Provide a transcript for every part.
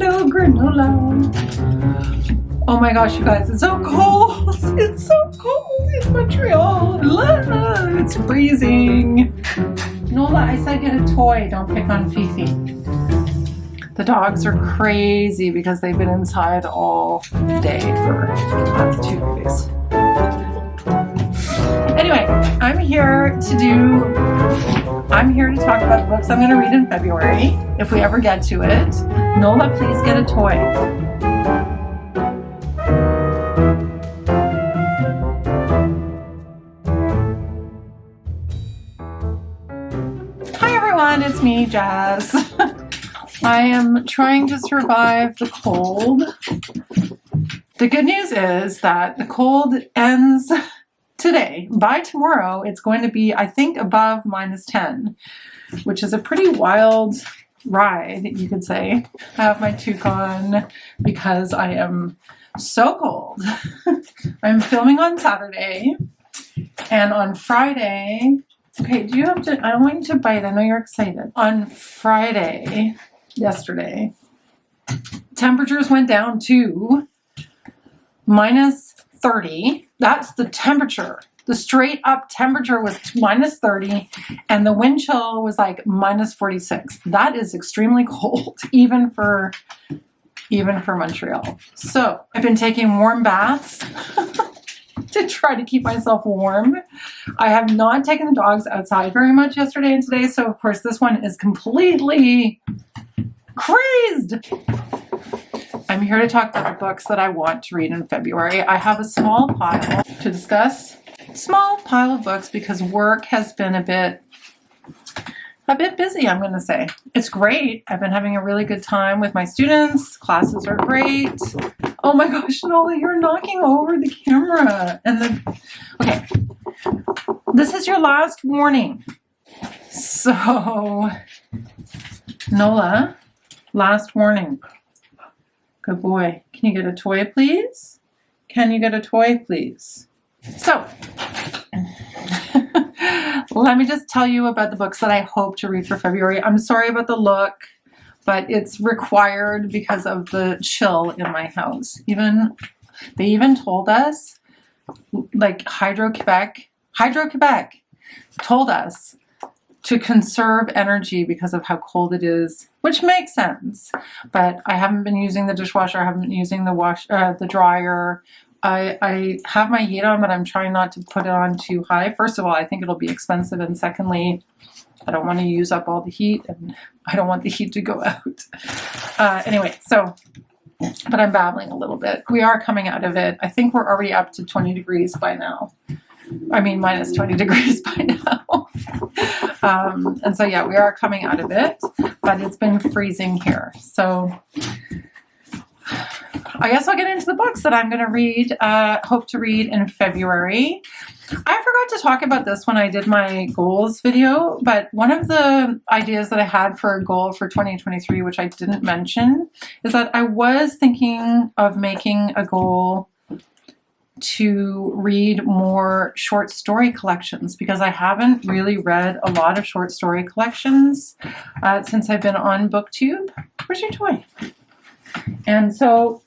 Hello, granola. Oh my gosh, you guys, it's so cold. It's so cold in Montreal. It's freezing. Nola, I said get a toy. Don't pick on Fifi. The dogs are crazy because they've been inside all day for the past 2 days. Anyway, I'm here to talk about the books I'm going to read in February, if we ever get to it. Nola, please get a toy. Hi everyone, it's me, Jess. I am trying to survive the cold. The good news is that the cold ends today. By tomorrow, it's going to be, I think, above -10, which is a pretty wild ride, you could say. I have my toque on because I am so cold. I'm filming on Saturday, and on Friday, okay, do you have to, I don't want you to bite, I know you're excited. On Friday, yesterday, temperatures went down to -30. That's the temperature. The straight up temperature was -30 and the wind chill was like -46. That is extremely cold, even for Montreal. So I've been taking warm baths to try to keep myself warm. I have not taken the dogs outside very much yesterday and today, so of course this one is completely crazed. I'm here to talk about the books that I want to read in February. I have a small pile to discuss. Small pile of books because work has been a bit busy, I'm going to say. It's great. I've been having a really good time with my students. Classes are great. Oh my gosh, Nola, you're knocking over the camera. Okay. This is your last warning. So, Nola, last warning. Good boy. Can you get a toy, please? Can you get a toy, please? So, let me just tell you about the books that I hope to read for February. I'm sorry about the look, but it's required because of the chill in my house. They even told us, like Hydro-Quebec told us to conserve energy because of how cold it is, which makes sense. But I haven't been using the dishwasher. I haven't been using the dryer. I have my heat on, but I'm trying not to put it on too high. First of all, I think it'll be expensive, and secondly, I don't want to use up all the heat, and I don't want the heat to go out. Anyway, but I'm babbling a little bit. We are coming out of it. I think we're already up to 20 degrees by now. I mean, -20 degrees by now. And so, yeah, we are coming out of it, but it's been freezing here. So I guess I'll get into the books that I'm going to read, hope to read in February. I forgot to talk about this when I did my goals video, but one of the ideas that I had for a goal for 2023, which I didn't mention, is that I was thinking of making a goal to read more short story collections, because I haven't really read a lot of short story collections since I've been on BookTube. Where's your toy? And so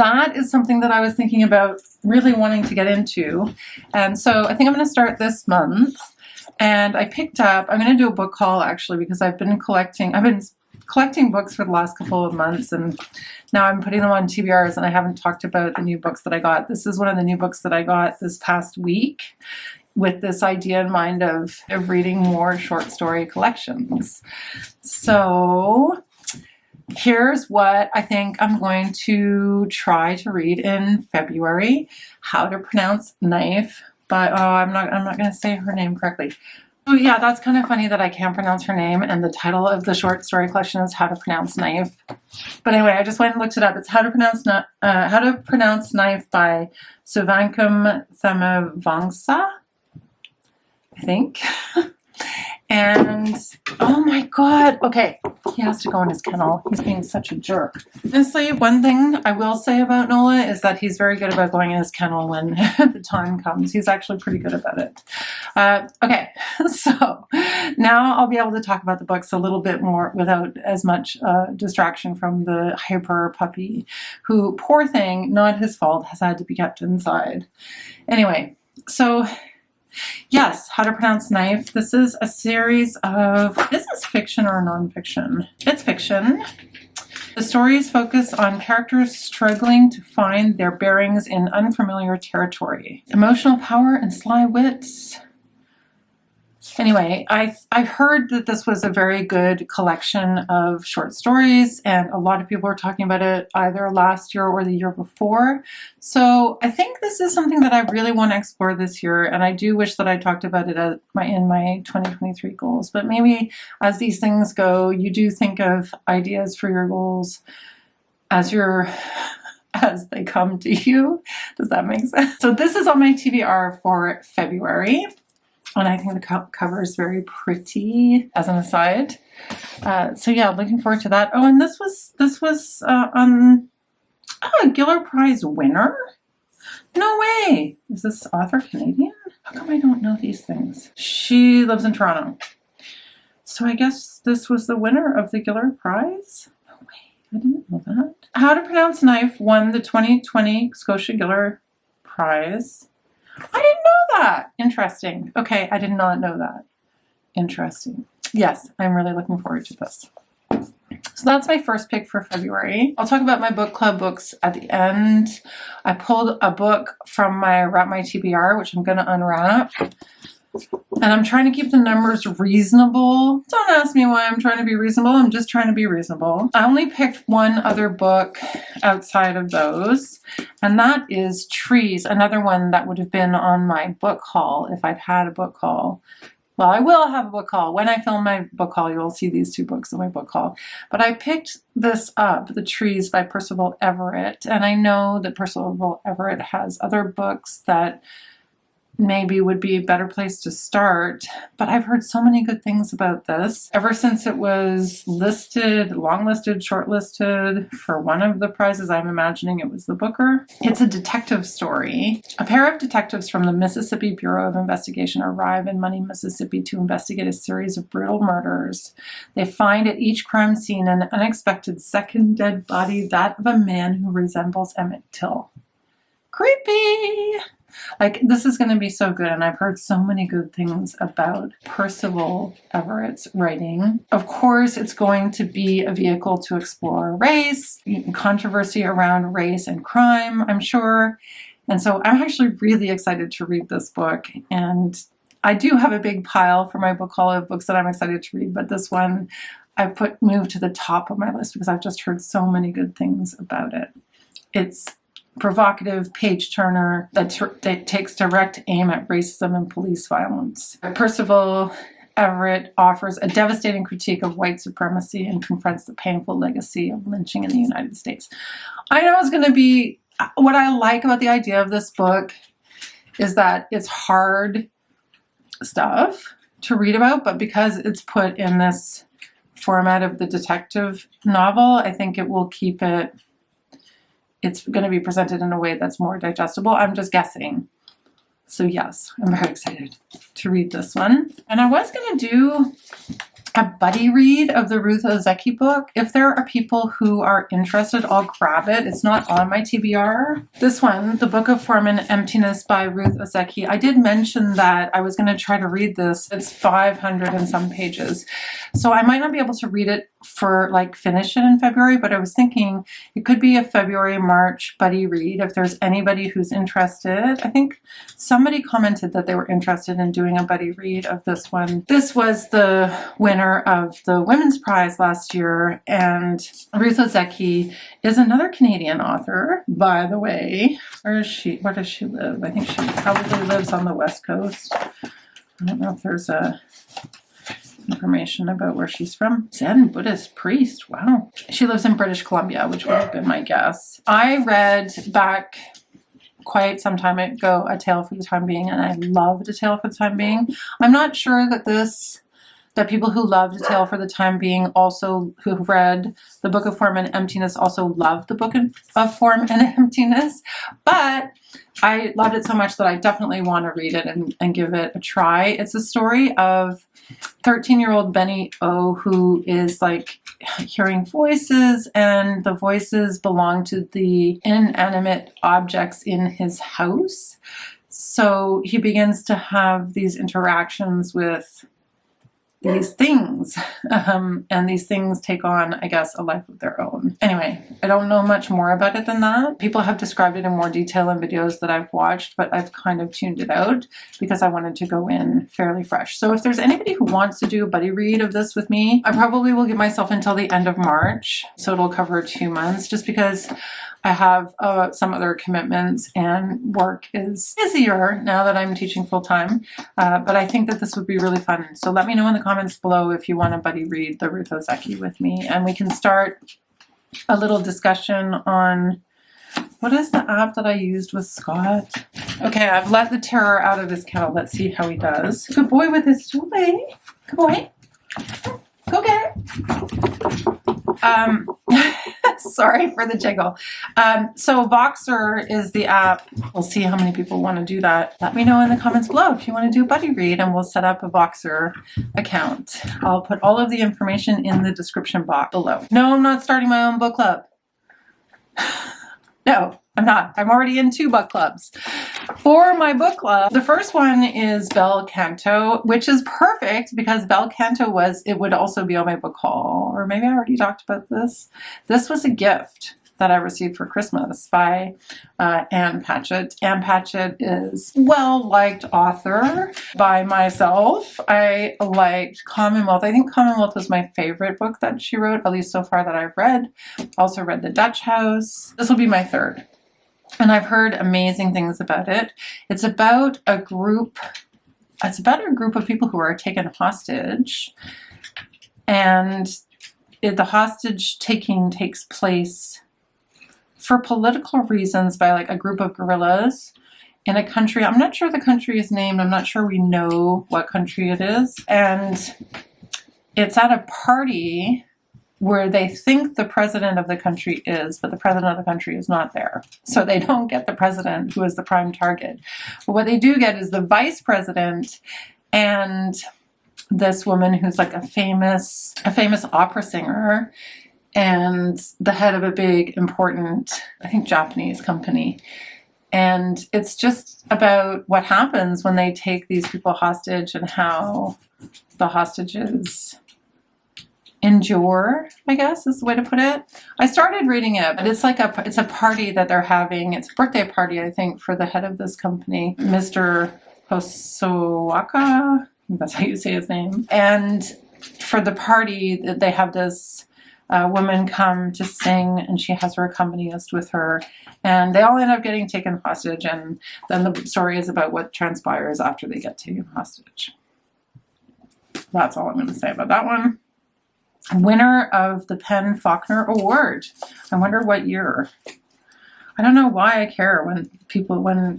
that is something that I was thinking about really wanting to get into. And so I think I'm going to start this month. And I'm going to do a book haul actually, because I've been collecting books for the last couple of months, and now I'm putting them on TBRs, and I haven't talked about the new books that I got. This is one of the new books that I got this past week, with this idea in mind of reading more short story collections. So here's what I think I'm going to try to read in February. How to Pronounce Knife by, I'm not going to say her name correctly. Oh yeah, that's kind of funny that I can't pronounce her name, and the title of the short story collection is How to Pronounce Knife. But anyway, I just went and looked it up. It's How to Pronounce Knife by Souvankham Thammavongsa, I think. And oh my god, okay, he has to go in his kennel. He's being such a jerk. Honestly, one thing I will say about Nola is that he's very good about going in his kennel when the time comes. He's actually pretty good about it. Okay, so Now I'll be able to talk about the books a little bit more without as much distraction from the hyper puppy who, poor thing, not his fault, has had to be kept inside. Anyway, so yes, How to Pronounce Knife. This is a series of, is this fiction or nonfiction? It's fiction. The stories focus on characters struggling to find their bearings in unfamiliar territory. Emotional power and sly wits. Anyway, I heard that this was a very good collection of short stories, and a lot of people were talking about it either last year or the year before. So I think this is something that I really want to explore this year, and I do wish that I talked about it in my 2023 goals. But maybe as these things go, you do think of ideas for your goals as they come to you. Does that make sense? So this is on my TBR for February. And I think the cover is very pretty, as an aside. So yeah, looking forward to that. Oh, and this was a Giller Prize winner? No way! Is this author Canadian? How come I don't know these things? She lives in Toronto. So I guess this was the winner of the Giller Prize? No way, I didn't know that. How to Pronounce Knife won the 2020 Scotia Giller Prize. I didn't know that. Interesting. Okay, I did not know that. Interesting. Yes, I'm really looking forward to this. So that's my first pick for February. I'll talk about my book club books at the end. I pulled a book from my Wrap My TBR, which I'm going to unwrap. And I'm trying to keep the numbers reasonable. Don't ask me why I'm trying to be reasonable. I'm just trying to be reasonable. I only picked one other book outside of those, and that is Trees, another one that would have been on my book haul if I'd had a book haul. Well, I will have a book haul. When I film my book haul, you'll see these two books in my book haul. But I picked this up, The Trees by Percival Everette, and I know that Percival Everette has other books that maybe would be a better place to start, but I've heard so many good things about this. Ever since it was listed, longlisted, shortlisted for one of the prizes, I'm imagining it was the Booker. It's a detective story. A pair of detectives from the Mississippi Bureau of Investigation arrive in Money, Mississippi to investigate a series of brutal murders. They find at each crime scene an unexpected second dead body, that of a man who resembles Emmett Till. Creepy! Like, this is going to be so good, and I've heard so many good things about Percival Everette's writing. Of course, it's going to be a vehicle to explore race, controversy around race and crime, I'm sure. And so I'm actually really excited to read this book, and I do have a big pile for my book haul of books that I'm excited to read, but this one I've moved to the top of my list because I've just heard so many good things about it. It's provocative page-turner that takes direct aim at racism and police violence. Percival Everette offers a devastating critique of white supremacy and confronts the painful legacy of lynching in the United States. I know it's going to be, what I like about the idea of this book is that it's hard stuff to read about, but because it's put in this format of the detective novel, I think it will keep it, it's going to be presented in a way that's more digestible. I'm just guessing. So yes, I'm very excited to read this one. And I was going to do a buddy read of the Ruth Ozeki book. If there are people who are interested, I'll grab it. It's not on my TBR. This one, The Book of Form and Emptiness by Ruth Ozeki. I did mention that I was going to try to read this. It's 500 and some pages. So I might not be able to read it for finish it in February, but I was thinking it could be a February, March buddy read if there's anybody who's interested. I think somebody commented that they were interested in doing a buddy read of this one. This was the winner of the Women's Prize last year, and Ruth Ozeki is another Canadian author, by the way. Where is she? Where does she live? I think she probably lives on the West Coast. I don't know if there's information about where she's from. Zen Buddhist priest. Wow. She lives in British Columbia, which would have been my guess. I read back quite some time ago A Tale for the Time Being, and I loved A Tale for the Time Being. I'm not sure that people who loved A Tale for the Time Being, also who read The Book of Form and Emptiness, also loved The Book of Form and Emptiness. But I loved it so much that I definitely want to read it and give it a try. It's a story of 13-year-old Benny O, who is like hearing voices, and the voices belong to the inanimate objects in his house. So he begins to have these interactions with these things, and these things take on, I guess, a life of their own. Anyway, I don't know much more about it than that. People have described it in more detail in videos that I've watched, but I've kind of tuned it out because I wanted to go in fairly fresh. So if there's anybody who wants to do a buddy read of this with me, I probably will give myself until the end of March. So it'll cover 2 months, just because I have some other commitments and work is busier now that I'm teaching full time. But I think that this would be really fun. So let me know in the comments below if you want to buddy read the Ruth Ozeki with me, and we can start a little discussion on what is the app that I used with Scott. Okay, I've let the terror out of his kettle. Let's see how he does. Good boy with his toy. Good boy. Go get it. Sorry for the jiggle. So Voxer is the app. We'll see how many people want to do that. Let me know in the comments below if you want to do a buddy read, and we'll set up a Voxer account. I'll put all of the information in the description box below. No, I'm not starting my own book club. No, I'm not. I'm already in 2 book clubs. For my book club, the first one is Bel Canto, which is perfect because Bel Canto would also be on my book haul, or maybe I already talked about this. This was a gift that I received for Christmas by Ann Patchett. Ann Patchett is a well-liked author by myself. I liked Commonwealth. I think Commonwealth was my favorite book that she wrote, at least so far that I've read. Also read The Dutch House. This will be my 3rd. And I've heard amazing things about it. It's about a group of people who are taken hostage. And the hostage taking takes place for political reasons by like a group of guerrillas in a country. I'm not sure the country is named. I'm not sure we know what country it is. And it's at a party where they think the president of the country is, but the president of the country is not there. So they don't get the president, who is the prime target. But what they do get is the vice president and this woman who's like a famous opera singer and the head of a big, important, I think, Japanese company. And it's just about what happens when they take these people hostage and how the hostages endure, I guess is the way to put it. I started reading it, but it's a party that they're having. It's a birthday party, I think, for the head of this company, Mr. Hosoaka. That's how you say his name. And for the party, they have this woman come to sing, and she has her accompanist with her, and they all end up getting taken hostage, and then the story is about what transpires after they get taken hostage. That's all I'm going to say about that one. Winner of the Penn Faulkner Award. I wonder what year. I don't know why I care when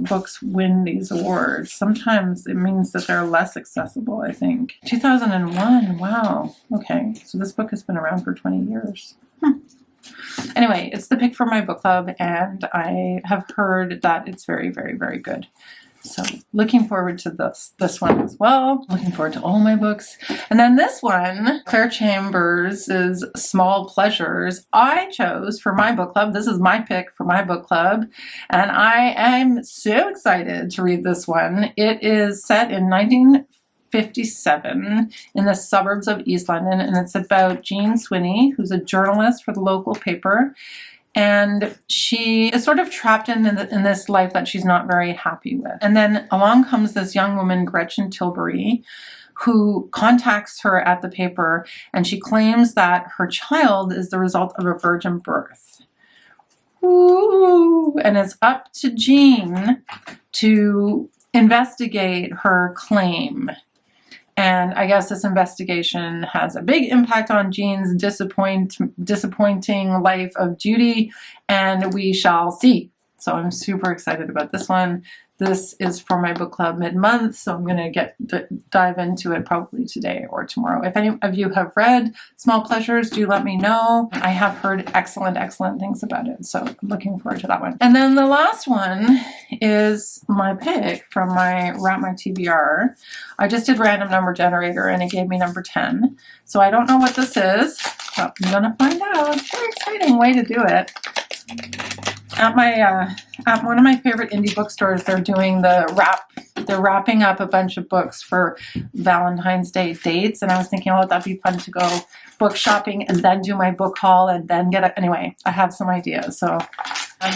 books win these awards. Sometimes it means that they're less accessible, I think. 2001, wow. Okay, so this book has been around for 20 years. Anyway, it's the pick for my book club, and I have heard that it's very, very, very good. So looking forward to this one as well. Looking forward to all my books. And then this one, Claire Chambers' Small Pleasures, I chose for my book club. This is my pick for my book club. And I am so excited to read this one. It is set in 1957 in the suburbs of East London. And it's about Jean Swinney, who's a journalist for the local paper. And she is sort of trapped in this life that she's not very happy with. And then along comes this young woman, Gretchen Tilbury, who contacts her at the paper, and she claims that her child is the result of a virgin birth. Ooh. And it's up to Jean to investigate her claim. And I guess this investigation has a big impact on Jean's disappointing life of duty, and we shall see. So I'm super excited about this one. This is for my book club mid-month, so I'm going to dive into it probably today or tomorrow. If any of you have read Small Pleasures, do let me know. I have heard excellent things about it, so I'm looking forward to that one. And then the last one is my pick from my Wrap My TBR. I just did random number generator and it gave me number 10. So I don't know what this is, but I'm gonna find out. Very exciting way to do it. At my at one of my favorite indie bookstores, they're doing they're wrapping up a bunch of books for Valentine's Day dates, and I was thinking, oh, that'd be fun to go book shopping and then do my book haul and then get it. Anyway, I have some ideas, so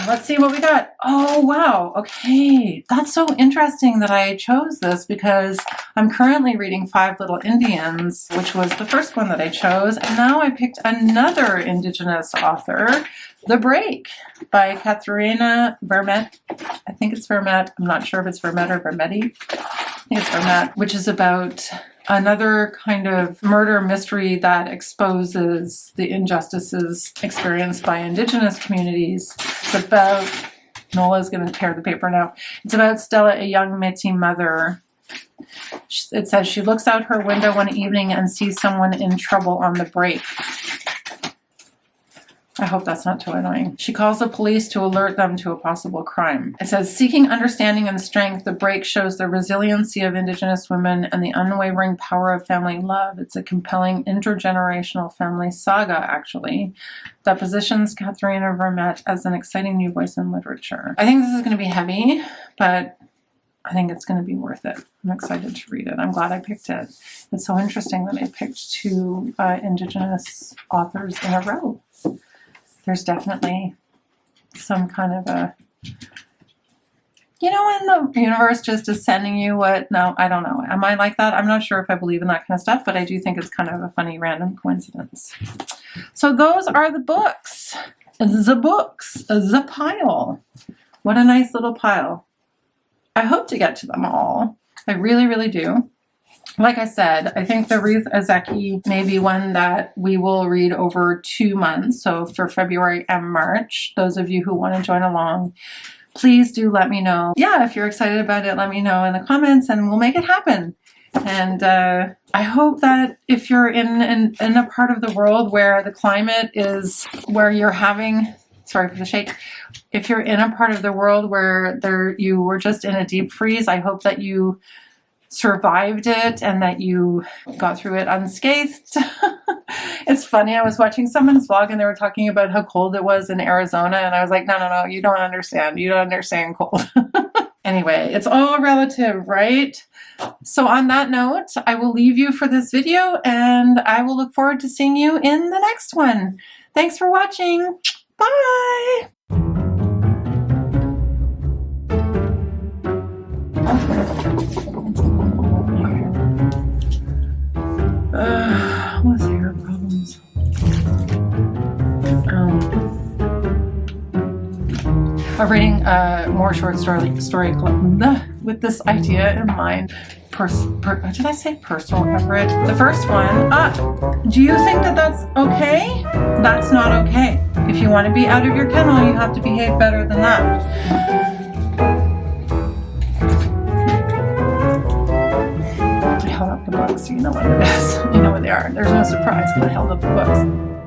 let's see what we got. Oh wow, okay, that's so interesting that I chose this because I'm currently reading Five Little Indians, which was the first one that I chose, and now I picked another Indigenous author, The Break by Katherena Vermette. I think it's Vermette. I'm not sure if it's Vermette or Vermette. I think it's Vermette, which is about another kind of murder mystery that exposes the injustices experienced by Indigenous communities. It's about, Nola's going to tear the paper now. It's about Stella, a young Métis mother. It says she looks out her window one evening and sees someone in trouble on the break. I hope that's not too annoying. She calls the police to alert them to a possible crime. It says, seeking understanding and strength, The Break shows the resiliency of Indigenous women and the unwavering power of family love. It's a compelling intergenerational family saga, actually, that positions Katherena Vermette as an exciting new voice in literature. I think this is going to be heavy, but I think it's going to be worth it. I'm excited to read it. I'm glad I picked it. It's so interesting that I picked two Indigenous authors in a row. There's definitely some kind of a, you know, when the universe just is sending you what, no, I don't know. Am I like that? I'm not sure if I believe in that kind of stuff, but I do think it's kind of a funny random coincidence. So those are the books. The pile. What a nice little pile. I hope to get to them all. I really do. Like I said, I think the Ruth Ozeki may be one that we will read over 2 months. So for February and March, those of you who want to join along, please do let me know. Yeah, if you're excited about it, let me know in the comments and we'll make it happen. And I hope that if you're in a part of the world where the climate is where you're having, sorry for the shake, if you're in a part of the world where you were just in a deep freeze, I hope that you survived it and that you got through it unscathed. It's funny, I was watching someone's vlog and they were talking about how cold it was in Arizona, and I was like, no, you don't understand. You don't understand cold. Anyway, it's all relative, right? So on that note, I will leave you for this video and I will look forward to seeing you in the next one. Thanks for watching. Bye. What's hair problems? I'm reading more short story club with this idea in mind. Did I say Percival Everette? The first one. Do you think that that's okay? That's not okay. If you want to be out of your kennel, you have to behave better than that. I held up the books, so you know what it is. You know what they are. There's no surprise because I held up the books.